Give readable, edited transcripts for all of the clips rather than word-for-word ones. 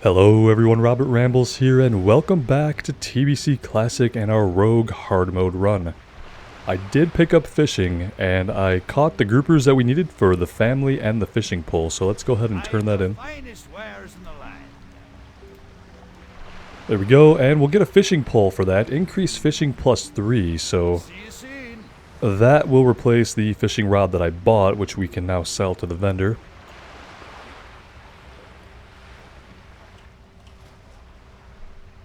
Hello everyone, Robert Rambles here, and welcome back to TBC Classic and our Rogue Hard Mode run. I did pick up fishing, and I caught the groupers that we needed for the family and the fishing pole, so let's go ahead and turn that in. There we go, and we'll get a fishing pole for that. Increase fishing +3, so that will replace the fishing rod that I bought, which we can now sell to the vendor.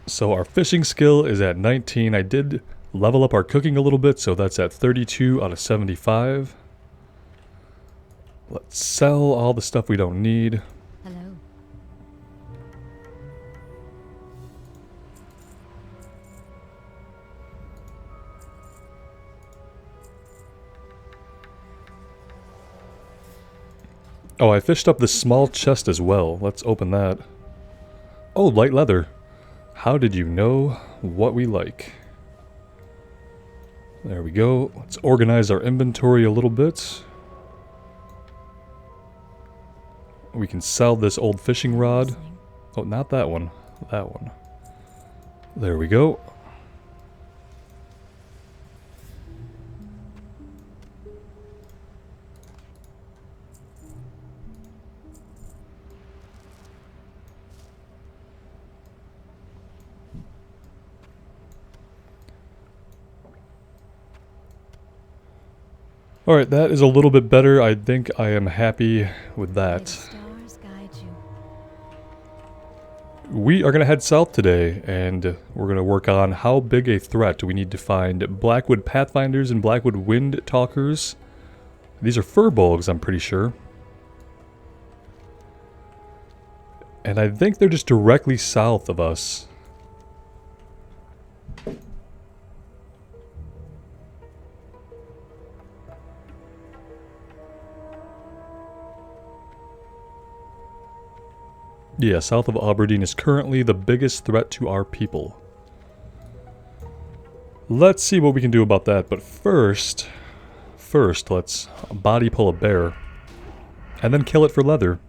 So our fishing skill is at 19. I did level up our cooking a little bit, so that's at 32 out of 75. Let's sell all the stuff we don't need. Hello. Oh, I fished up this small chest as well. Let's open that. Oh, light leather. How did you know what we like? There we go. Let's organize our inventory a little bit. We can sell this old fishing rod. Oh, not that one. That one. There we go. Alright, that is a little bit better. I think I am happy with that. We are going to head south today, and we're going to work on how big a threat we need to find Blackwood Pathfinders and Blackwood Wind Talkers. These are furbolgs, I'm pretty sure. And I think they're just directly south of us. Yeah, south of Aberdeen is currently the biggest threat to our people. Let's see what we can do about that, but first let's body pull a bear, and then kill it for leather.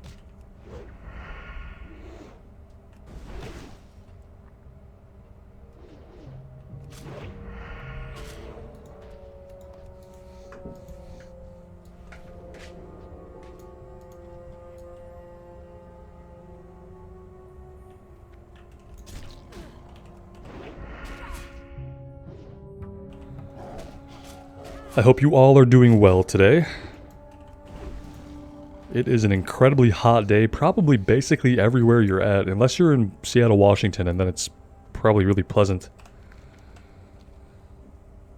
I hope you all are doing well today. It is an incredibly hot day, probably basically everywhere you're at, unless you're in Seattle, Washington, and then it's probably really pleasant.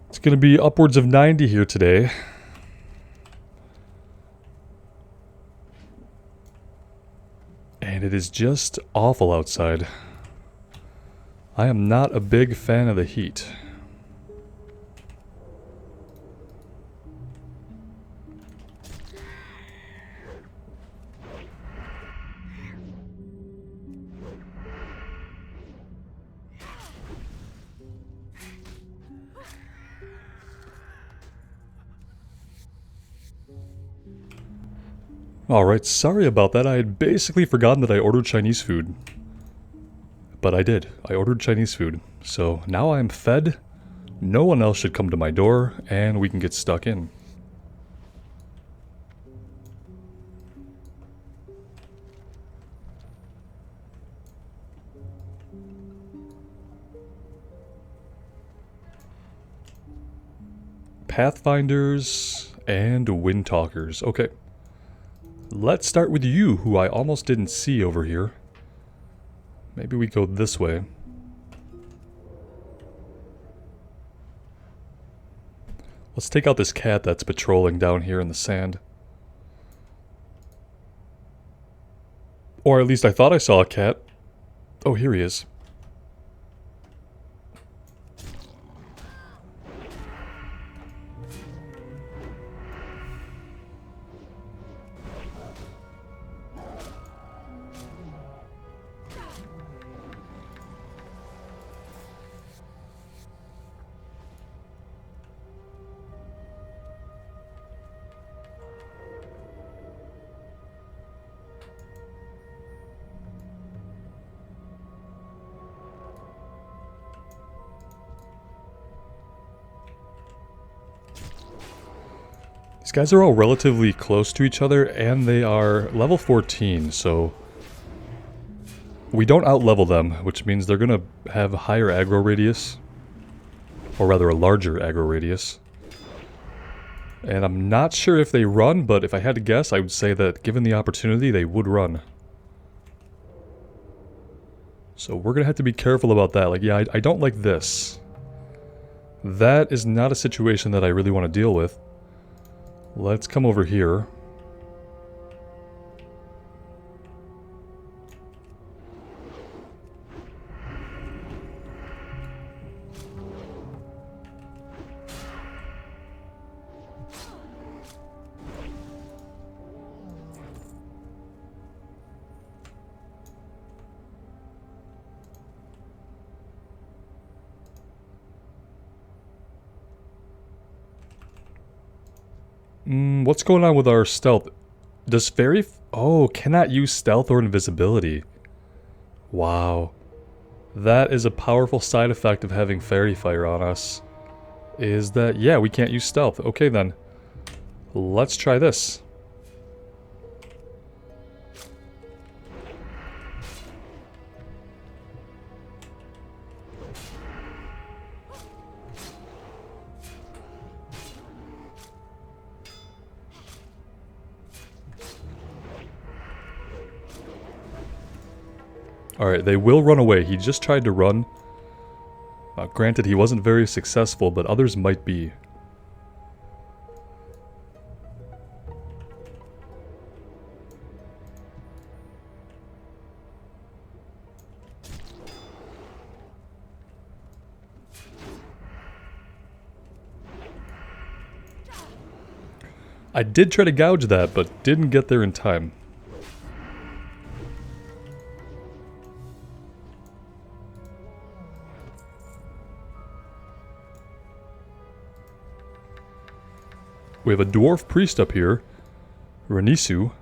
It's going to be upwards of 90 here today. And it is just awful outside. I am not a big fan of the heat. Alright, sorry about that. I had basically forgotten that I ordered Chinese food. But I did. I ordered Chinese food. So now I'm fed, no one else should come to my door, and we can get stuck in. Pathfinders and Wind Talkers. Okay. Let's start with you, who I almost didn't see over here. Maybe we go this way. Let's take out this cat that's patrolling down here in the sand. Or at least I thought I saw a cat. Oh, here he is. These guys are all relatively close to each other, and they are level 14, so we don't out-level them, which means they're gonna have a higher aggro radius. Or rather, a larger aggro radius. And I'm not sure if they run, but if I had to guess, I would say that given the opportunity, they would run. So we're gonna have to be careful about that. Like, yeah, I don't like this. That is not a situation that I really want to deal with. Let's come over here. What's going on with our stealth? Does fairy... Oh, cannot use stealth or invisibility. Wow. That is a powerful side effect of having fairy fire on us. Is that... Yeah, we can't use stealth. Okay then. Let's try this. Alright, they will run away. He just tried to run. Granted, he wasn't very successful, but others might be. I did try to gouge that, but didn't get there in time. We have a dwarf priest up here, Renisu.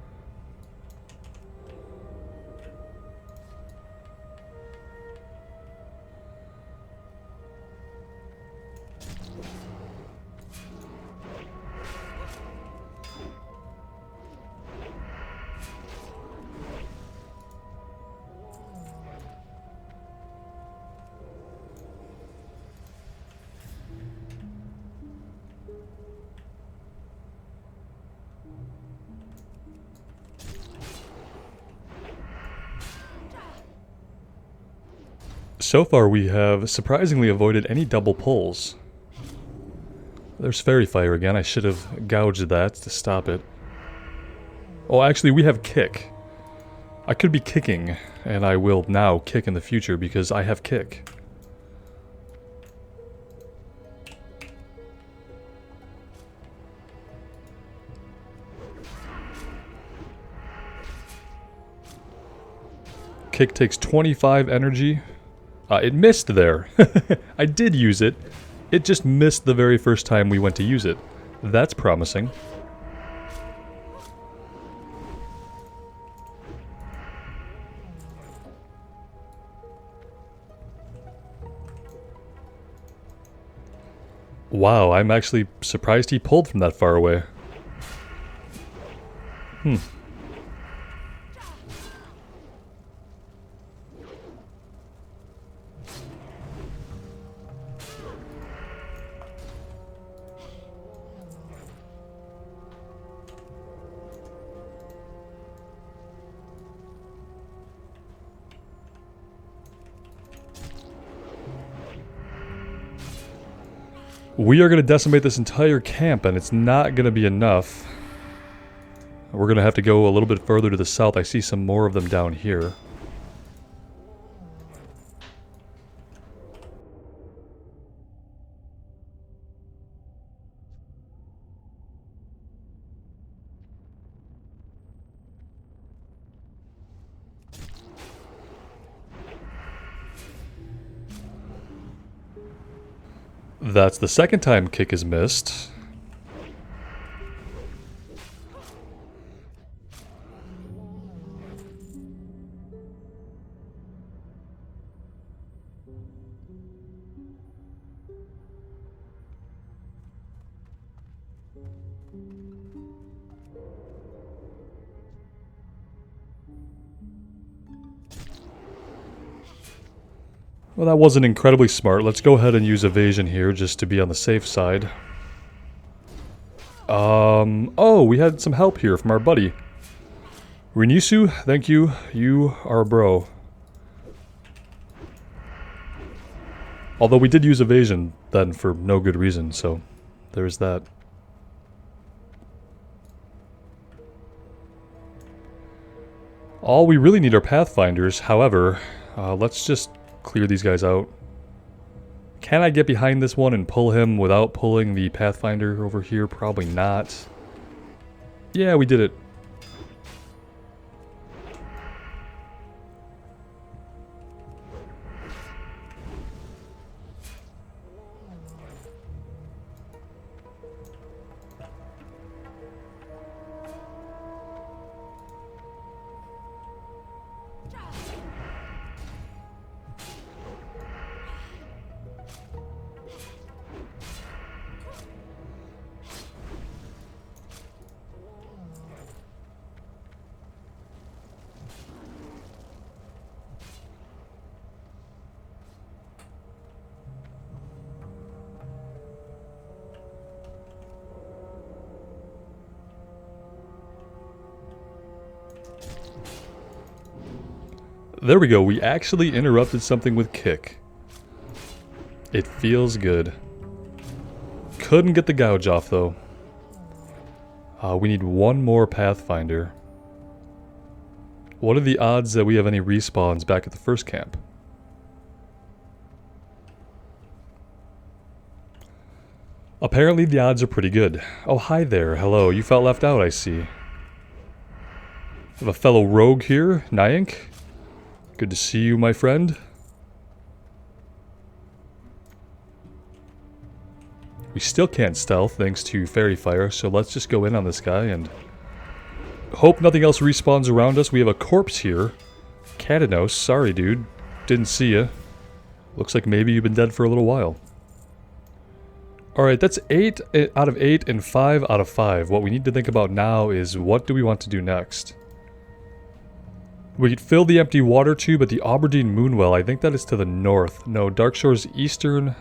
So far we have surprisingly avoided any double pulls. There's fairy fire again. I should have gouged that to stop it. Oh, actually we have kick. I could be kicking, and I will now kick in the future because I have kick. Kick takes 25 energy. It missed there. I did use it. It just missed the very first time we went to use it. That's promising. Wow, I'm actually surprised he pulled from that far away. We are going to decimate this entire camp, and it's not going to be enough. We're going to have to go a little bit further to the south. I see some more of them down here. That's the second time kick is missed. Well, that wasn't incredibly smart. Let's go ahead and use evasion here just to be on the safe side. Oh, we had some help here from our buddy. Rinisu, thank you. You are a bro. Although we did use evasion then for no good reason, so there's that. All we really need are pathfinders. However, let's just clear these guys out. Can I get behind this one and pull him without pulling the pathfinder over here? Probably not. Yeah, we did it. There we go, we actually interrupted something with kick. It feels good. Couldn't get the gouge off though. We need one more pathfinder. What are the odds that we have any respawns back at the first camp? Apparently the odds are pretty good. Oh, hi there. Hello, you felt left out, I see. I have a fellow rogue here, Nyank. Good to see you, my friend. We still can't stealth thanks to fairy fire, so let's just go in on this guy and hope nothing else respawns around us. We have a corpse here. Catanos, sorry dude. Didn't see ya. Looks like maybe you've been dead for a little while. Alright, that's 8 out of 8 and 5 out of 5. What we need to think about now is what do we want to do next? We could fill the empty water tube at the Aberdeen Moonwell. I think that is to the north. No, Darkshore's eastern.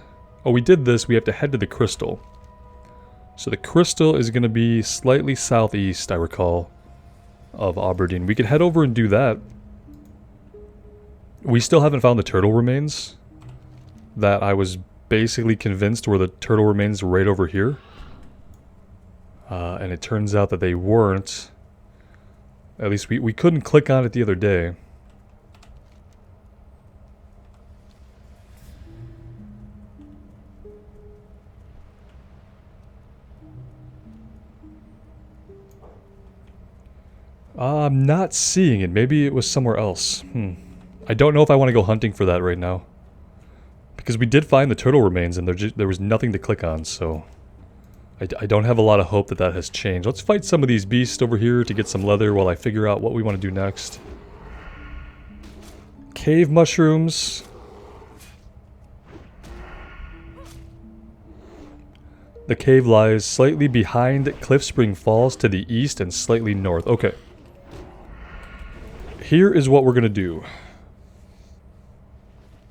Oh, we did this. We have to head to the Crystal. So the Crystal is going to be slightly southeast, I recall, of Aberdeen. We could head over and do that. We still haven't found the turtle remains that I was basically convinced were the turtle remains right over here. And it turns out that they weren't. At least we couldn't click on it the other day. I'm not seeing it. Maybe it was somewhere else. I don't know if I want to go hunting for that right now. Because we did find the turtle remains and there was nothing to click on, so I don't have a lot of hope that that has changed. Let's fight some of these beasts over here to get some leather while I figure out what we want to do next. Cave mushrooms. The cave lies slightly behind Cliff Spring Falls to the east and slightly north. Okay. Here is what we're going to do.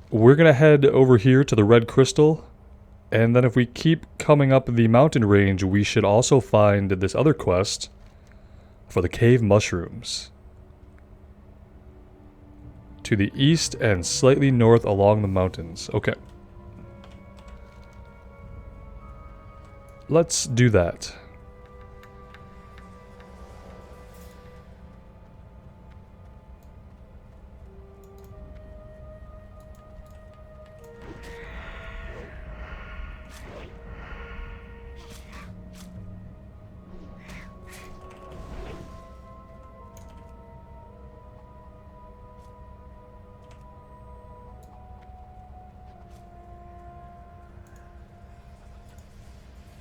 We're going to head over here to the Red Crystal. And then if we keep coming up the mountain range, we should also find this other quest for the cave mushrooms. To the east and slightly north along the mountains. Okay. Let's do that.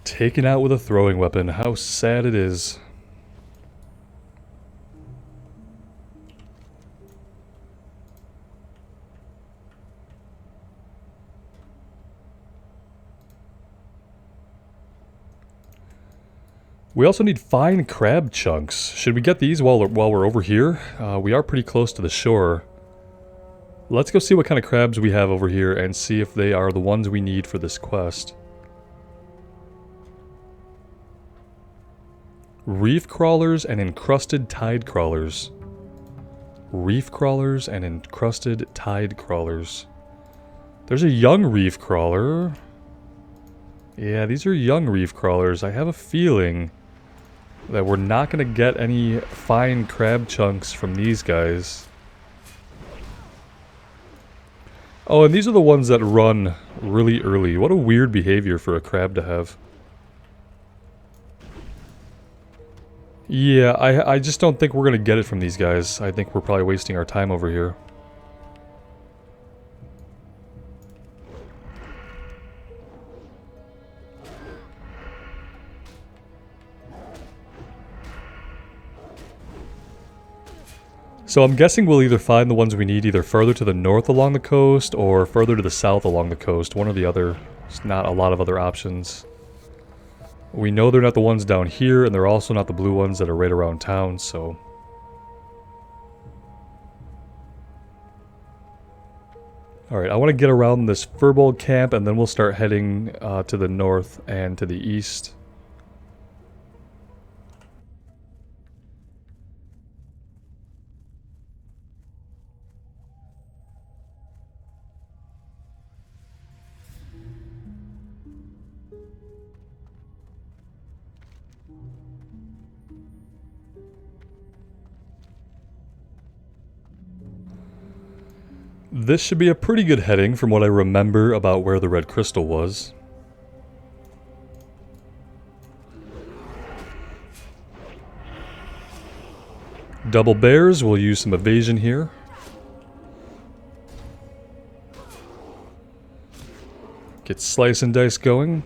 Taken out with a throwing weapon. How sad it is. We also need fine crab chunks. Should we get these while we're over here? We are pretty close to the shore. Let's go see what kind of crabs we have over here and see if they are the ones we need for this quest. Reef crawlers and encrusted tide crawlers. Reef crawlers and encrusted tide crawlers. There's a young reef crawler. Yeah, these are young reef crawlers. I have a feeling that we're not going to get any fine crab chunks from these guys. Oh, and these are the ones that run really early. What a weird behavior for a crab to have. Yeah, I just don't think we're going to get it from these guys. I think we're probably wasting our time over here. So I'm guessing we'll either find the ones we need either further to the north along the coast or further to the south along the coast. One or the other. There's not a lot of other options. We know they're not the ones down here, and they're also not the blue ones that are right around town, so... Alright, I want to get around this Furbolg camp, and then we'll start heading to the north and to the east. This should be a pretty good heading from what I remember about where the red crystal was. Double bears, we'll use some evasion here. Get slice and dice going.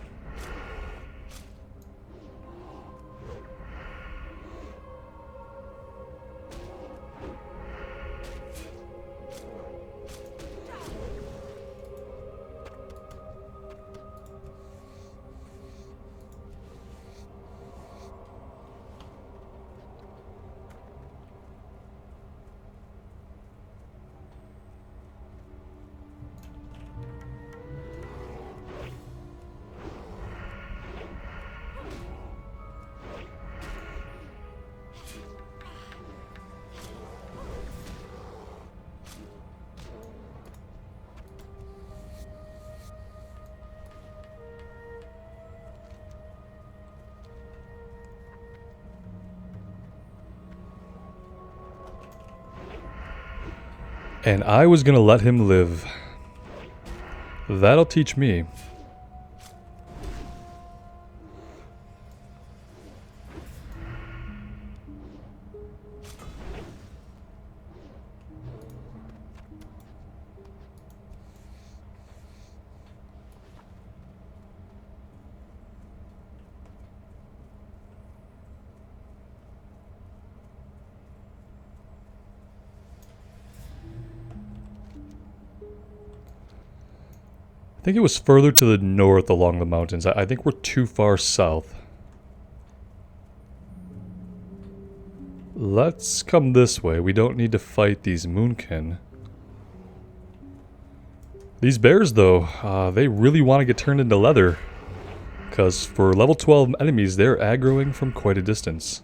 And I was gonna let him live. That'll teach me. I think it was further to the north along the mountains. I think we're too far south. Let's come this way. We don't need to fight these moonkin. These bears, though, they really want to get turned into leather. Because for level 12 enemies, they're aggroing from quite a distance.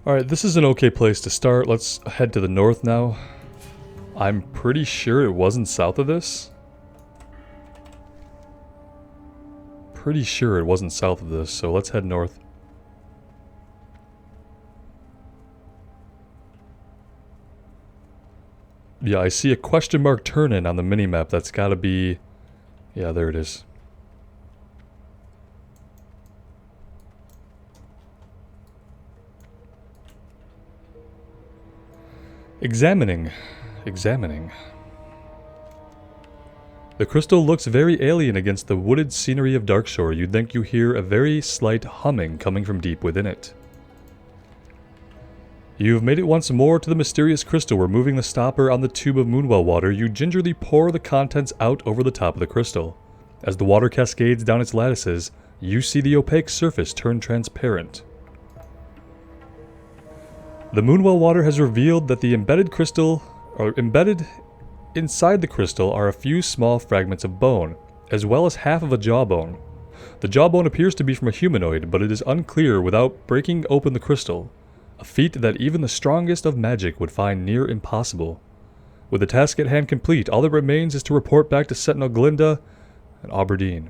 Alright, this is an okay place to start. Let's head to the north now. I'm pretty sure it wasn't south of this. Pretty sure it wasn't south of this, so let's head north. Yeah, I see a question mark turn-in on the minimap. That's gotta be... Yeah, there it is. Examining. Examining. The crystal looks very alien against the wooded scenery of Darkshore. You'd think you hear a very slight humming coming from deep within it. You've made it once more to the mysterious crystal. Removing the stopper on the tube of Moonwell water, you gingerly pour the contents out over the top of the crystal. As the water cascades down its lattices, you see the opaque surface turn transparent. The Moonwell water has revealed that the embedded inside the crystal are a few small fragments of bone, as well as half of a jawbone. The jawbone appears to be from a humanoid, but it is unclear without breaking open the crystal, a feat that even the strongest of magic would find near impossible. With the task at hand complete, all that remains is to report back to Sentinel Glinda and Aberdeen.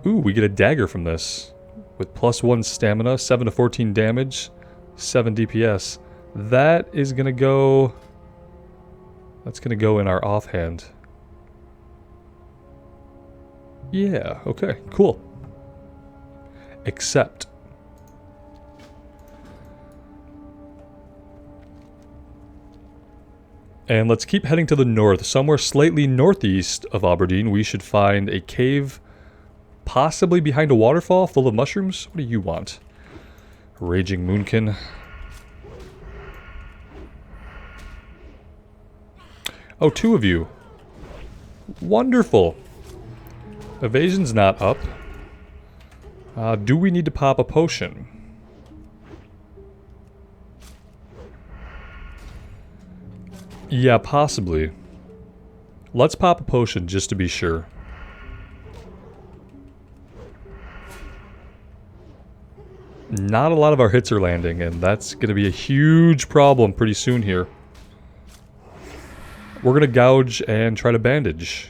Ooh, we get a dagger from this, with +1 stamina, 7 to 14 damage, 7 DPS. That is gonna go... That's gonna go in our offhand. Yeah, okay, cool. Except... And let's keep heading to the north. Somewhere slightly northeast of Aberdeen, we should find a cave, possibly behind a waterfall full of mushrooms. What do you want? Raging Moonkin. Oh, 2 of you. Wonderful. Evasion's not up. Do we need to pop a potion? Yeah, possibly. Let's pop a potion just to be sure. Not a lot of our hits are landing, and that's going to be a huge problem pretty soon here. We're going to gouge and try to bandage.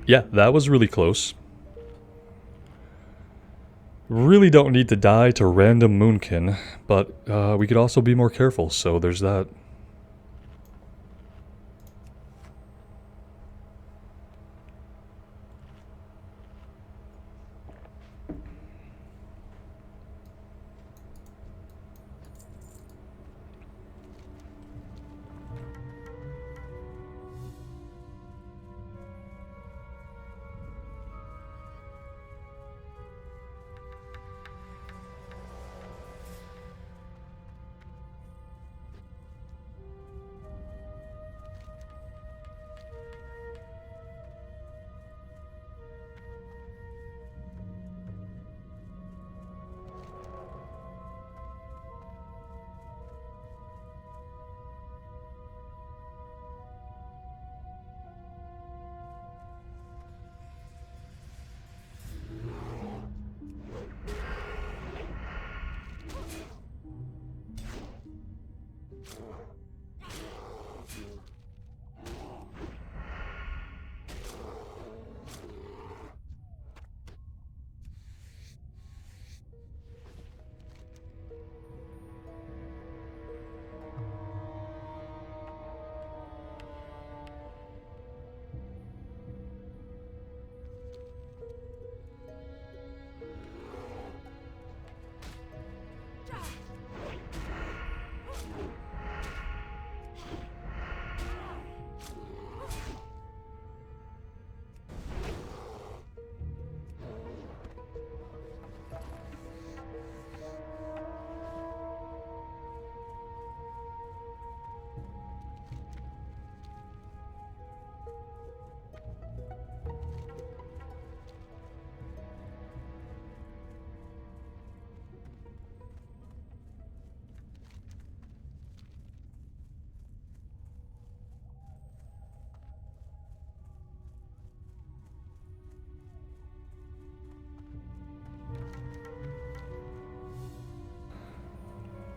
Yeah, that was really close. Really don't need to die to random Moonkin, but we could also be more careful, so there's that.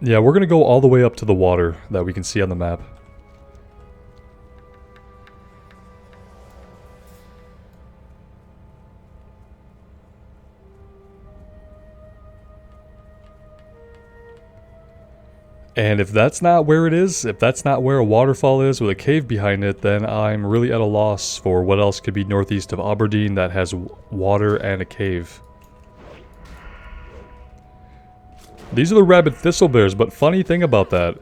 Yeah, we're gonna go all the way up to the water that we can see on the map. And if that's not where it is, if that's not where a waterfall is with a cave behind it, then I'm really at a loss for what else could be northeast of Aberdeen that has water and a cave. These are the rabbit thistlebears, but funny thing about that,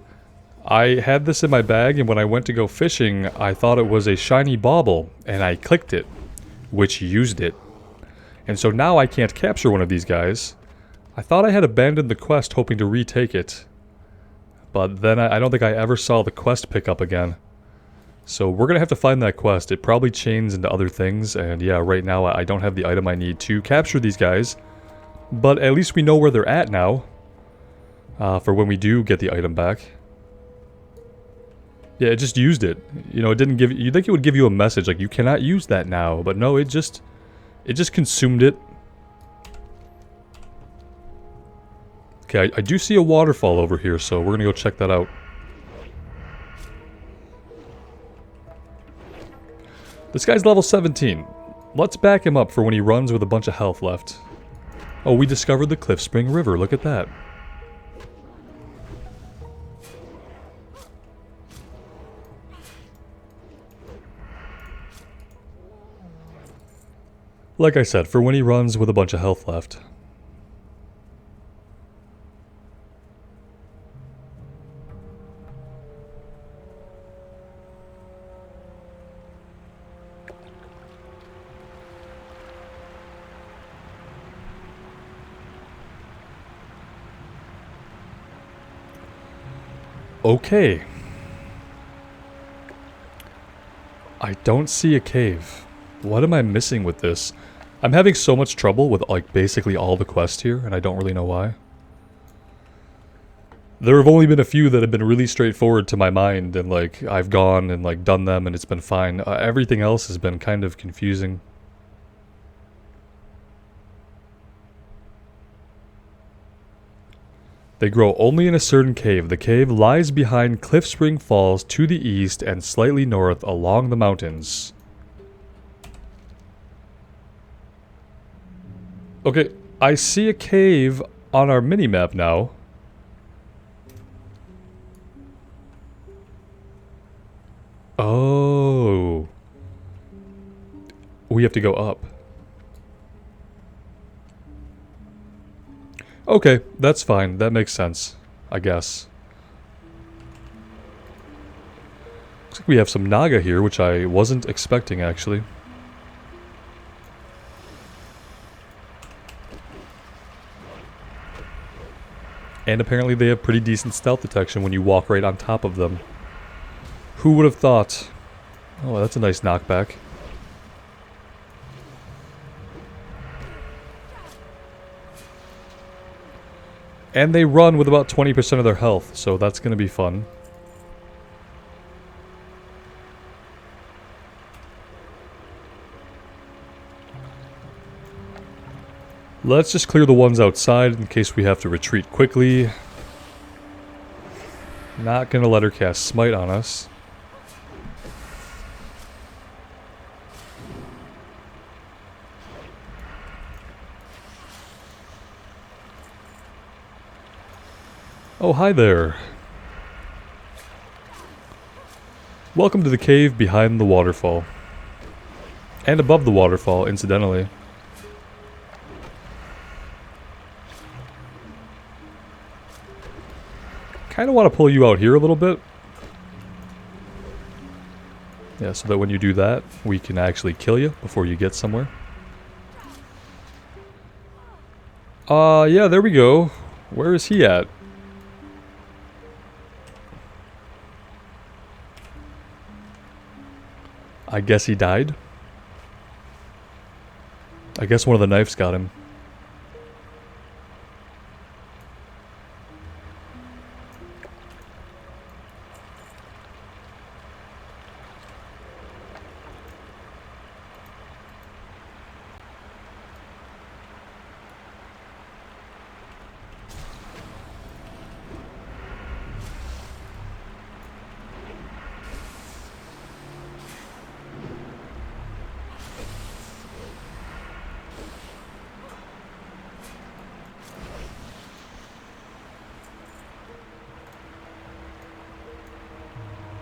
I had this in my bag, and when I went to go fishing, I thought it was a shiny bauble, and I clicked it, which used it. And so now I can't capture one of these guys. I thought I had abandoned the quest hoping to retake it, but then I don't think I ever saw the quest pick up again. So we're gonna have to find that quest. It probably chains into other things, and yeah, right now I don't have the item I need to capture these guys. But at least we know where they're at now, for when we do get the item back. Yeah, it just used it. You know, it didn't give... You'd think it would give you a message, like, you cannot use that now. But no, it just consumed it. Okay, I do see a waterfall over here, so we're gonna go check that out. This guy's level 17. Let's back him up for when he runs with a bunch of health left. Oh, we discovered the Cliff Spring River. Look at that. Like I said, for when he runs with a bunch of health left. Okay. I don't see a cave. What am I missing with this? I'm having so much trouble with, like, basically all the quests here, and I don't really know why. There have only been a few that have been really straightforward to my mind, and, like, I've gone and, like, done them, and it's been fine. Everything else has been kind of confusing. They grow only in a certain cave. The cave lies behind Cliff Spring Falls to the east and slightly north along the mountains. Okay, I see a cave on our minimap now. Oh. We have to go up. Okay, that's fine. That makes sense, I guess. Looks like we have some Naga here, which I wasn't expecting, actually. And apparently they have pretty decent stealth detection when you walk right on top of them. Who would have thought? Oh, that's a nice knockback. And they run with about 20% of their health, so that's going to be fun. Let's just clear the ones outside in case we have to retreat quickly. Not going to let her cast Smite on us. Oh, hi there. Welcome to the cave behind the waterfall. And above the waterfall, incidentally. Kinda want to pull you out here a little bit. Yeah, so that when you do that, we can actually kill you before you get somewhere. Yeah, there we go. Where is he at? I guess he died. I guess one of the knives got him.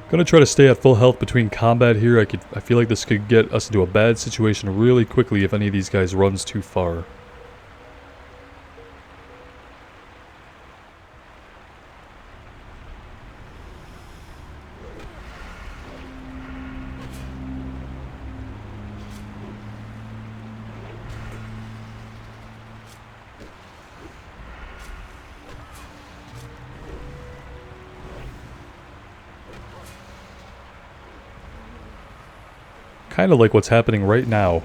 Gonna try to stay at full health between combat here. I feel like this could get us into a bad situation really quickly if any of these guys runs too far. Kind of like what's happening right now.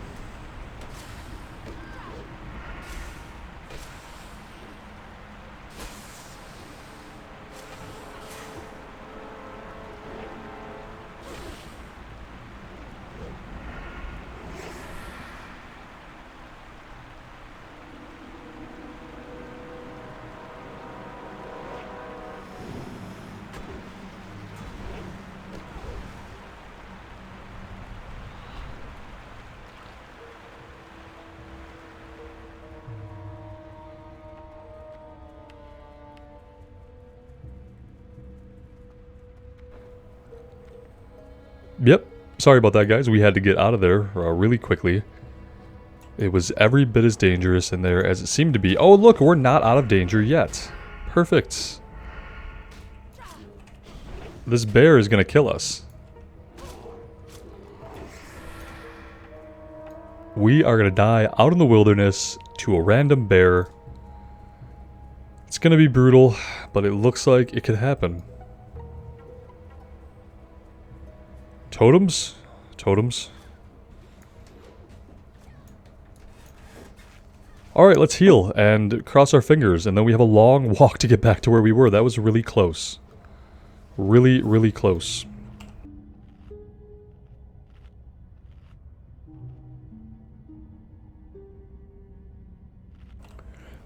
Yep. Sorry about that, guys. We had to get out of there really quickly. It was every bit as dangerous in there as it seemed to be. Oh, look, we're not out of danger yet. Perfect. This bear is going to kill us. We are going to die out in the wilderness to a random bear. It's going to be brutal, but it looks like it could happen. Totems? Totems. Alright, let's heal and cross our fingers, and then we have a long walk to get back to where we were. That was really close. Really, really close.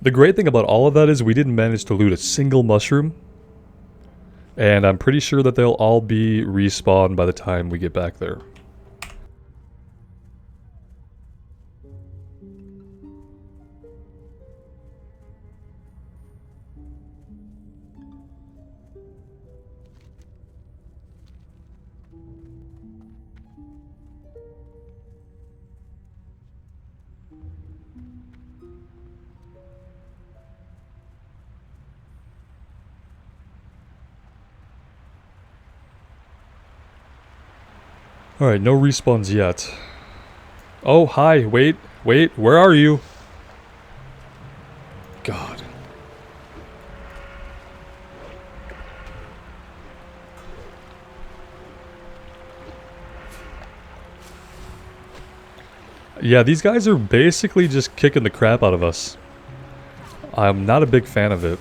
The great thing about all of that is we didn't manage to loot a single mushroom. And I'm pretty sure that they'll all be respawned by the time we get back there. Alright, no respawns yet. Oh, hi, wait, where are you? God. Yeah, these guys are basically just kicking the crap out of us. I'm not a big fan of it.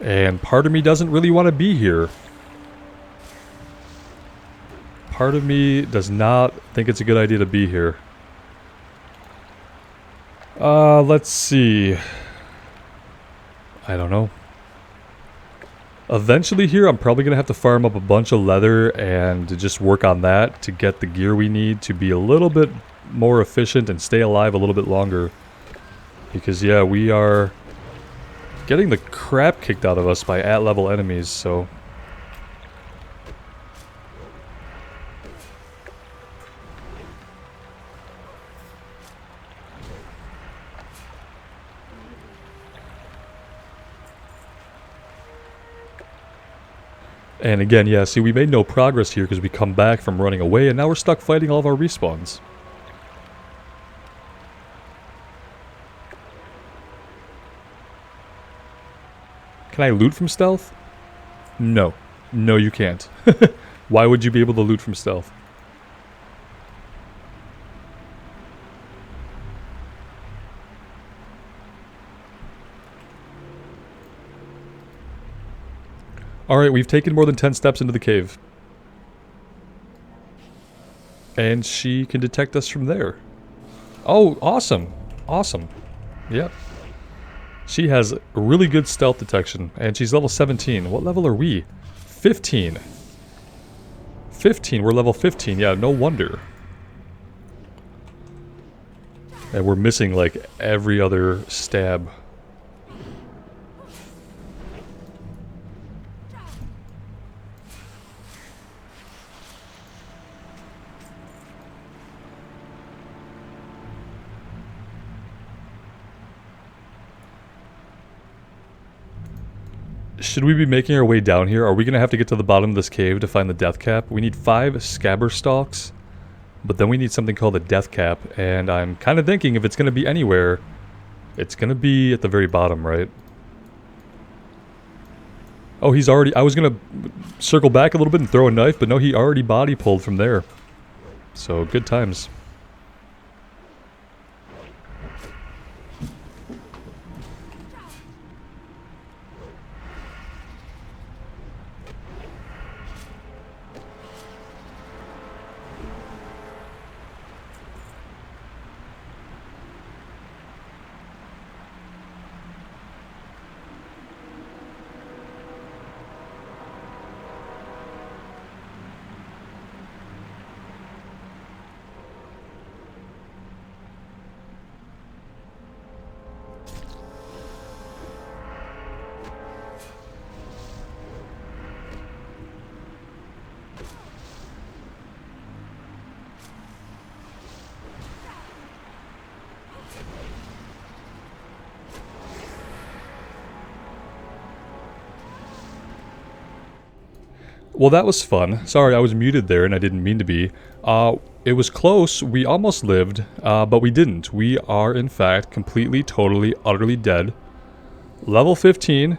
And part of me doesn't really want to be here. Part of me does not think it's a good idea to be here. Let's see. I don't know. Eventually here, I'm probably going to have to farm up a bunch of leather and just work on that to get the gear we need to be a little bit more efficient and stay alive a little bit longer. Because, yeah, we are getting the crap kicked out of us by at-level enemies, so... And again, yeah, see, we made no progress here because we come back from running away, and now we're stuck fighting all of our respawns. Can I loot from stealth? No. No, you can't. Why would you be able to loot from stealth? Alright, we've taken more than 10 steps into the cave. And she can detect us from there. Oh, awesome. Awesome. Yep. She has really good stealth detection, and she's level 17. What level are we? 15. 15, we're level 15. Yeah, no wonder. And we're missing, like, every other stab. Should we be making our way down here? Are we going to have to get to the bottom of this cave to find the death cap? We need 5 scabber stalks, but then we need something called a death cap, and I'm kind of thinking if it's going to be anywhere, it's going to be at the very bottom, right? Oh, he's already... I was going to circle back a little bit and throw a knife, but no, he already body pulled from there. So good times. Well, that was fun. Sorry, I was muted there and I didn't mean to be. It was close. We almost lived, but we didn't. We are, in fact, completely, totally, utterly dead. Level 15.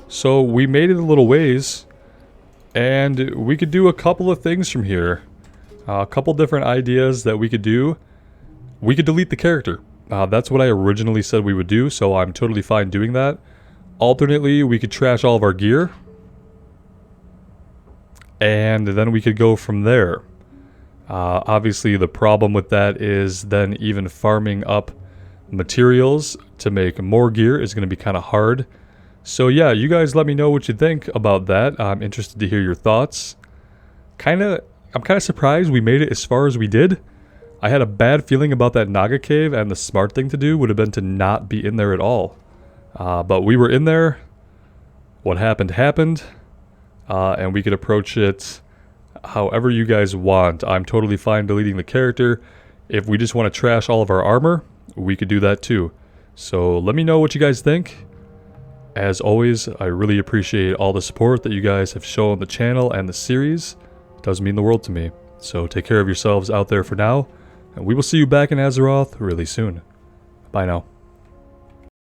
So we made it a little ways. And we could do a couple of things from here. A couple different ideas that we could do. We could delete the character. That's what I originally said we would do, so I'm totally fine doing that. Alternately, we could trash all of our gear. And then we could go from there. Obviously, the problem with that is then even farming up materials to make more gear is going to be kind of hard. So yeah, you guys let me know what you think about that. I'm interested to hear your thoughts. I'm kind of surprised we made it as far as we did. I had a bad feeling about that Naga cave, and the smart thing to do would have been to not be in there at all. But we were in there. What happened happened. And we could approach it however you guys want. I'm totally fine deleting the character. If we just want to trash all of our armor, we could do that too. So let me know what you guys think. As always, I really appreciate all the support that you guys have shown the channel and the series. It does mean the world to me. So take care of yourselves out there for now, and we will see you back in Azeroth really soon. Bye now.